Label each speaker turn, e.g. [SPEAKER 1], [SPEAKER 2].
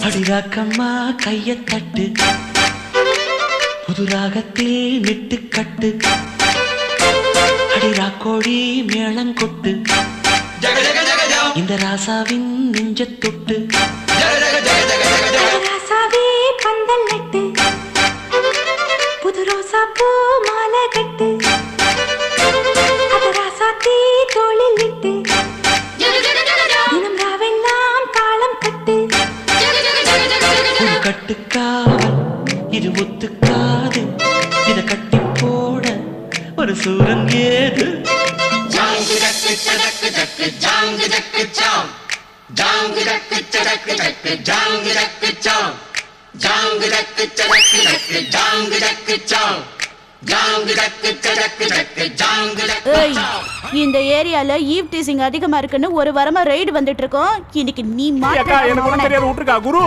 [SPEAKER 1] அடிராக்கம்மா கைய தட்டு புதுராகத்தில் நெட்டு கட்டு அடிராக்கோழி மேளங்கொட்டு இந்த ராசாவின் நெஞ்ச தொட்டு
[SPEAKER 2] ராசாவே பந்தல் நட்டு புது ரோசா பூ மாலை கட்டு ராசாத்தி தோளில் விட்டு தினம் ராவெல்லாம் தாளம் கட்டு
[SPEAKER 1] ஒரு கட்டுக்காவல் இது ஒத்துக்காது இத கட்டி போட ஒரு சூரன் ஏது
[SPEAKER 3] இந்த ஏரியால ஈவ் டீசிங் அதிகமா இருக்குன்னு ஒரு வாரமா ரைடு வந்துட்டு இருக்கோம். இன்னைக்கு நீ மாட்டா
[SPEAKER 4] எனக்கு தெரியாது விட்டுருக்கா குரு.